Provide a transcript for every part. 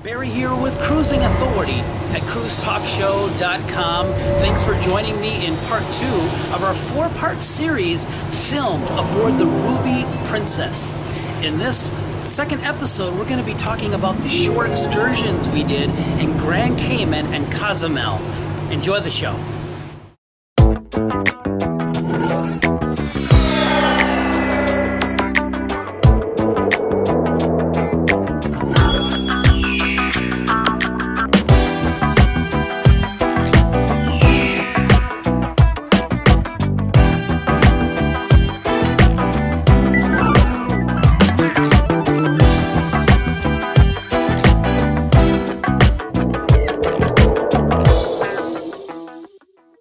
Barry here with Cruising Authority at cruisetalkshow.com. Thanks for joining me in part 2 of our 4-part series filmed aboard the Ruby Princess. In this second episode, we're going to be talking about the shore excursions we did in Grand Cayman and Cozumel. Enjoy the show.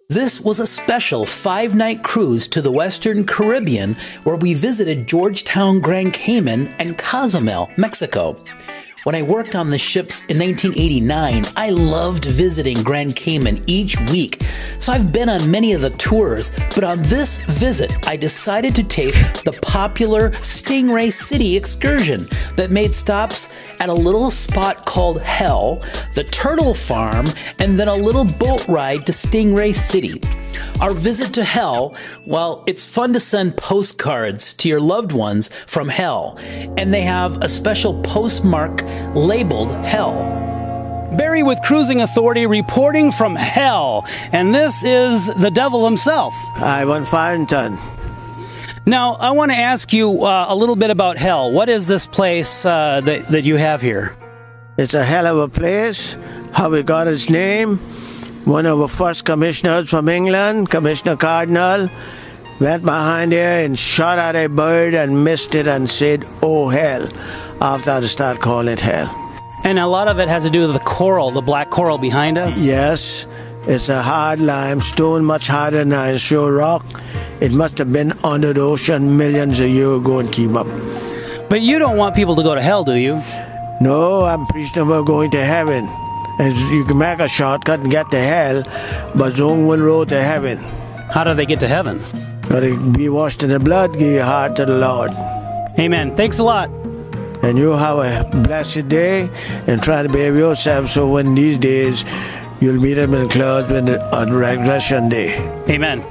This was a special 5-night cruise to the Western Caribbean where we visited Georgetown, Grand Cayman, and Cozumel, Mexico. When I worked on the ships in 1989, I loved visiting Grand Cayman each week, so I've been on many of the tours, but on this visit, I decided to take the popular Stingray City excursion that made stops at a little spot called Hell, the Turtle Farm, and then a little boat ride to Stingray City. Our visit to Hell, well, it's fun to send postcards to your loved ones from Hell, and they have a special postmark labeled Hell. Barry with Cruising Authority reporting from Hell, and this is the devil himself. I'm Valentine. Now, I want to ask you a little bit about Hell. What is this place that you have here? It's a hell of a place. How it got its name? One of the first commissioners from England, Commissioner Cardinal, went behind there and shot at a bird and missed it and said, "Oh, hell," after they start calling it hell. And a lot of it has to do with the coral, the black coral behind us? Yes, it's a hard limestone, much harder than iron shore rock. It must have been under the ocean millions of years ago and came up. But you don't want people to go to hell, do you? No, I'm preaching about going to heaven. And you can make a shortcut and get to hell, but there's only one road to heaven. How do they get to heaven? Gotta be washed in the blood, give your heart to the Lord. Amen. Thanks a lot. And you have a blessed day and try to behave yourself so when these days you'll meet them in the clubs on resurrection day. Amen.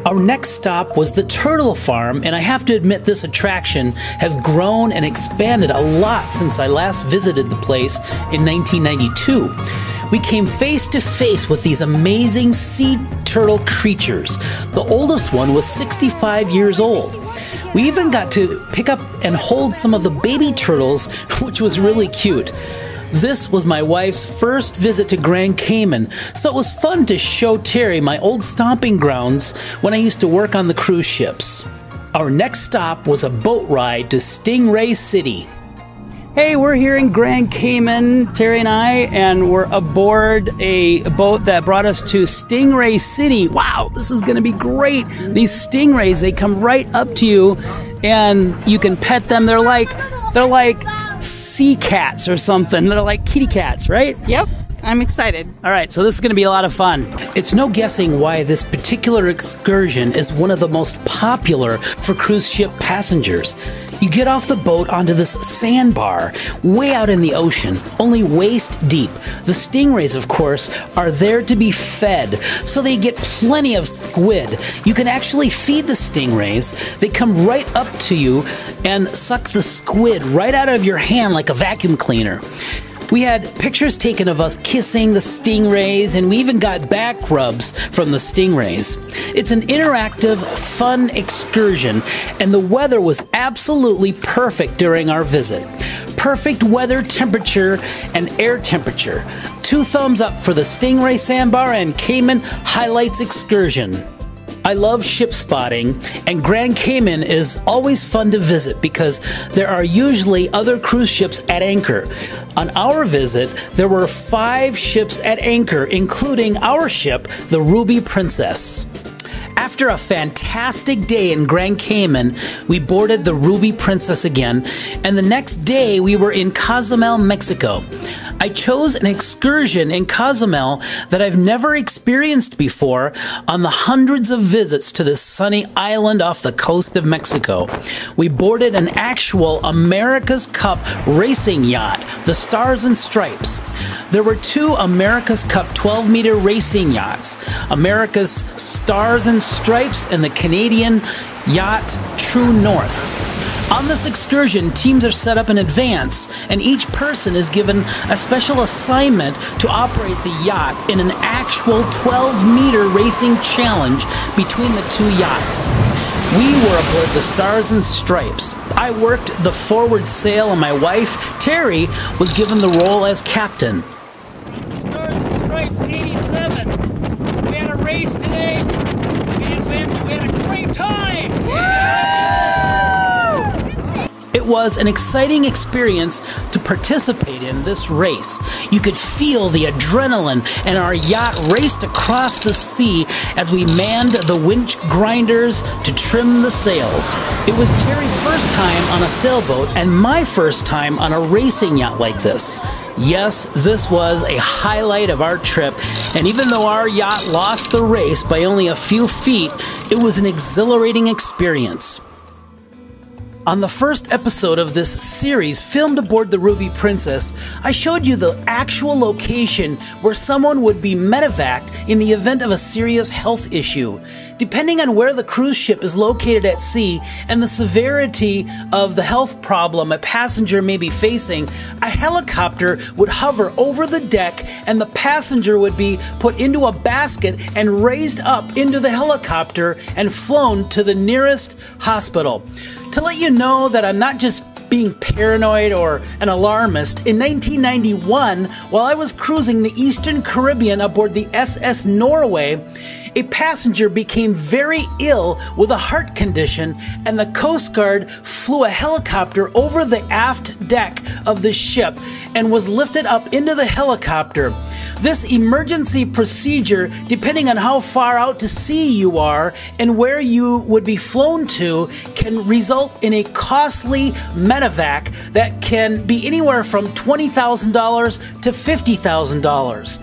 Our next stop was the Turtle Farm, and I have to admit this attraction has grown and expanded a lot since I last visited the place in 1992. We came face to face with these amazing sea turtle creatures. The oldest one was 65 years old. We even got to pick up and hold some of the baby turtles, which was really cute. This was my wife's first visit to Grand Cayman, so it was fun to show Terry my old stomping grounds when I used to work on the cruise ships. Our next stop was a boat ride to Stingray City. Hey, we're here in Grand Cayman, Terry and I, and we're aboard a boat that brought us to Stingray City. Wow, this is going to be great. These stingrays, they come right up to you, and you can pet them. They're like sea cats or something. They're like kitty cats, right? Yep, I'm excited. All right, so this is going to be a lot of fun. It's no guessing why this particular excursion is one of the most popular for cruise ship passengers. You get off the boat onto this sandbar way out in the ocean, only waist deep. The stingrays, of course, are there to be fed, so they get plenty of squid. You can actually feed the stingrays. They come right up to you and suck the squid right out of your hand like a vacuum cleaner. We had pictures taken of us kissing the stingrays, and we even got back rubs from the stingrays. It's an interactive, fun excursion, and the weather was absolutely perfect during our visit. Perfect weather temperature and air temperature. 2 thumbs up for the Stingray Sandbar and Cayman Highlights excursion. I love ship spotting, and Grand Cayman is always fun to visit because there are usually other cruise ships at anchor. On our visit, there were 5 ships at anchor, including our ship, the Ruby Princess. After a fantastic day in Grand Cayman, we boarded the Ruby Princess again, and the next day we were in Cozumel, Mexico. I chose an excursion in Cozumel that I've never experienced before on the hundreds of visits to this sunny island off the coast of Mexico. We boarded an actual America's Cup racing yacht, the Stars and Stripes. There were two America's Cup 12-meter racing yachts, America's Stars and Stripes and the Canadian yacht True North. On this excursion, teams are set up in advance, and each person is given a special assignment to operate the yacht in an actual 12-meter racing challenge between the two yachts. We were aboard the Stars and Stripes. I worked the forward sail, and my wife, Terry, was given the role as captain. Stars and Stripes 87. We had a race today. We had a great time. It was an exciting experience to participate in this race. You could feel the adrenaline, and our yacht raced across the sea as we manned the winch grinders to trim the sails. It was Terry's first time on a sailboat and my first time on a racing yacht like this. Yes, this was a highlight of our trip, and even though our yacht lost the race by only a few feet, it was an exhilarating experience. On the first episode of this series, filmed aboard the Ruby Princess, I showed you the actual location where someone would be medevaced in the event of a serious health issue. Depending on where the cruise ship is located at sea and the severity of the health problem a passenger may be facing, a helicopter would hover over the deck and the passenger would be put into a basket and raised up into the helicopter and flown to the nearest hospital. To let you know that I'm not just being paranoid or an alarmist, in 1991, while I was cruising the Eastern Caribbean aboard the SS Norway, a passenger became very ill with a heart condition, and the Coast Guard flew a helicopter over the aft deck of the ship and was lifted up into the helicopter. This emergency procedure, depending on how far out to sea you are and where you would be flown to, can result in a costly medevac that can be anywhere from $20,000 to $50,000.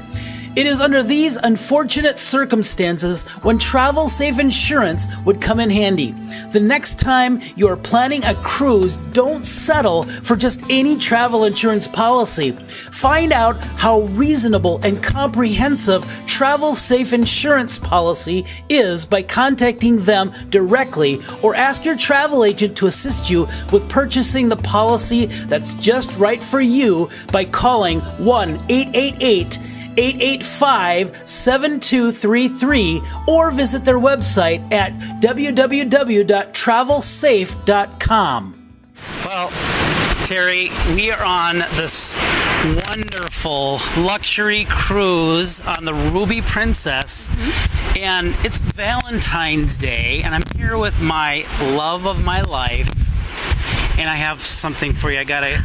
It is under these unfortunate circumstances when travel safe insurance would come in handy. The next time you are planning a cruise, don't settle for just any travel insurance policy. Find out how reasonable and comprehensive travel safe insurance policy is by contacting them directly, or ask your travel agent to assist you with purchasing the policy that's just right for you by calling 1-888-885-7233 or visit their website at www.travelsafe.com. Well, Terry, we are on this wonderful luxury cruise on the Ruby Princess, and it's Valentine's Day, and I'm here with my love of my life, and I have something for you. I got a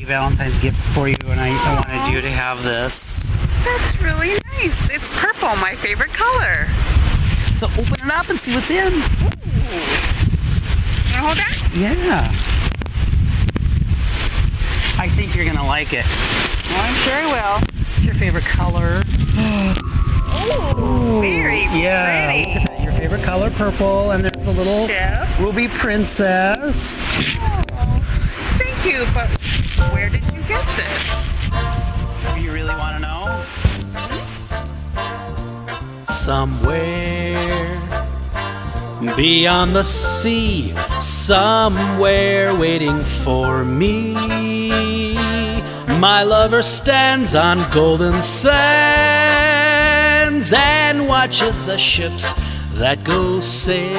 Valentine's gift for you, and I wanted you to have this. That's really nice. It's purple, my favorite color. So open it up and see what's in. Ooh. You want to hold that? Yeah. I think you're going to like it. Well, I'm sure I will. What's your favorite color? Ooh, very Yeah, pretty. look at that. Your favorite color, purple, and there's a little Ruby Princess. Oh, thank you, but where did you get this? Do you really want to know? Somewhere beyond the sea, somewhere waiting for me, my lover stands on golden sands and watches the ships that go sailing.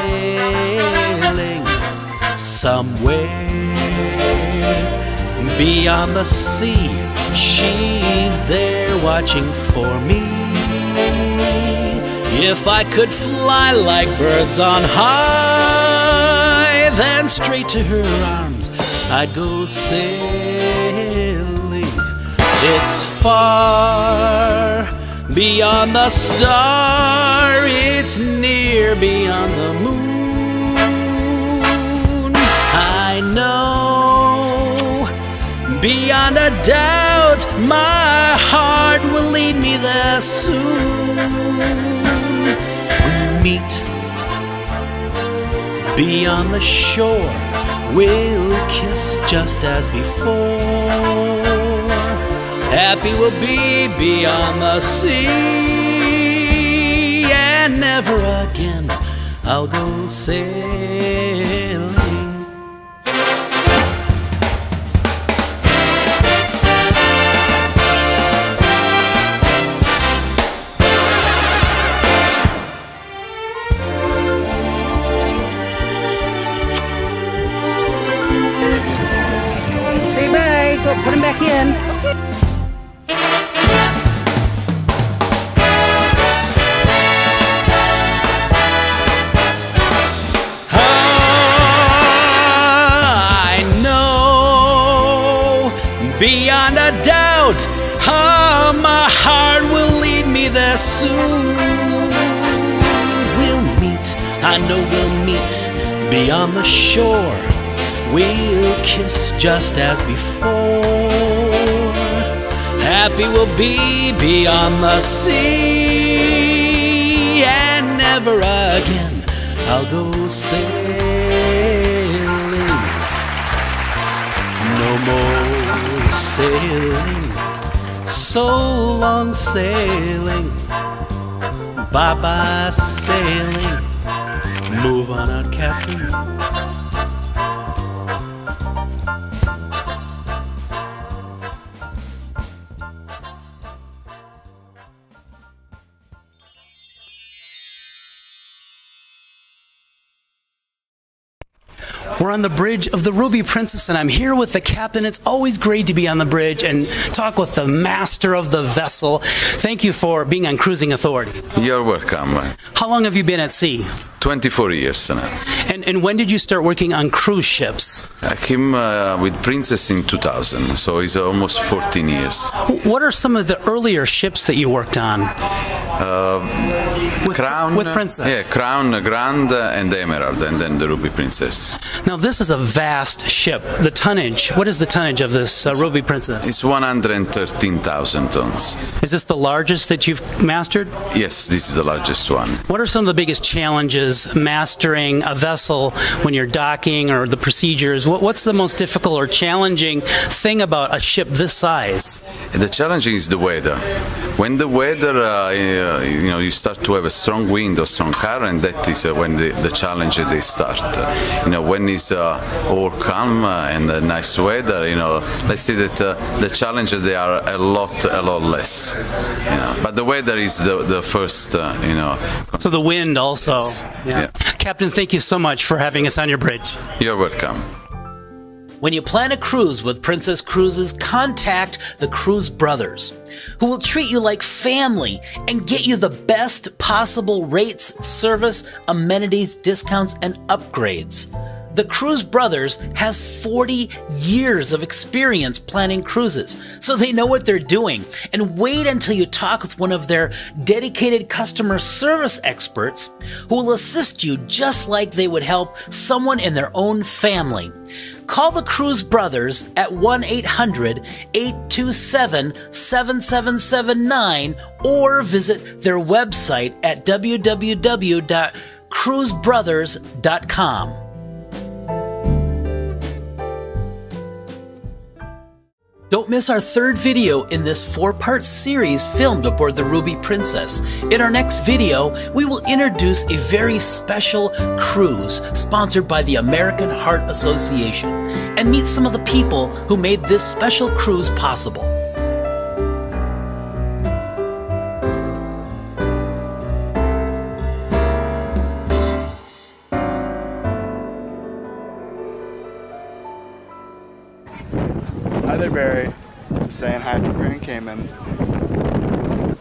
Somewhere beyond the sea, she's there watching for me. If I could fly like birds on high, then straight to her arms I'd go sailing. It's far beyond the star, it's near beyond the moon. I know Beyond a doubt, my heart will lead me there soon. We'll meet beyond the shore, we'll kiss just as before. Happy we'll be beyond the sea, and never again I'll go sailing. Say bye. Go put him back in. I know beyond a doubt, my heart will lead me there soon. We'll meet, I know we'll meet beyond the shore. We'll kiss just as before. Happy we'll be beyond the sea, and never again I'll go sailing. No more sailing. So long sailing. Bye-bye sailing. Move on out, Captain. We're on the bridge of the Ruby Princess, and I'm here with the captain. It's always great to be on the bridge and talk with the master of the vessel. Thank you for being on Cruising Authority. You're welcome. How long have you been at sea? 24 years now. And when did you start working on cruise ships? I came with Princess in 2000, so it's almost 14 years. What are some of the earlier ships that you worked on? Crown. With Princess? Yeah, Crown, Grand, and Emerald, and then the Ruby Princess. Now, this is a vast ship. The tonnage, what is the tonnage of this Ruby Princess? It's 113,000 tons. Is this the largest that you've mastered? Yes, this is the largest one. What are some of the biggest challenges mastering a vessel when you're docking, or the procedures? What's the most difficult or challenging thing about a ship this size? The challenge is the weather. When the weather, you start to have a strong wind or strong current, that is when the challenge they start. When it's all calm and nice weather, let's say that the challenges they are a lot less. But the weather is the first. So the wind also. Yeah. Captain, thank you so much for having us on your bridge. You're welcome. When you plan a cruise with Princess Cruises, contact the Cruise Brothers, who will treat you like family and get you the best possible rates, service, amenities, discounts, and upgrades. The Cruise Brothers has 40 years of experience planning cruises, so they know what they're doing. And wait until you talk with one of their dedicated customer service experts who will assist you just like they would help someone in their own family. Call the Cruise Brothers at 1-800-827-7779 or visit their website at www.cruisebrothers.com. Don't miss our third video in this 4-part series filmed aboard the Ruby Princess. In our next video, we will introduce a very special cruise sponsored by the American Heart Association and meet some of the people who made this special cruise possible. Hi there, Barry. Just saying hi from Grand Cayman.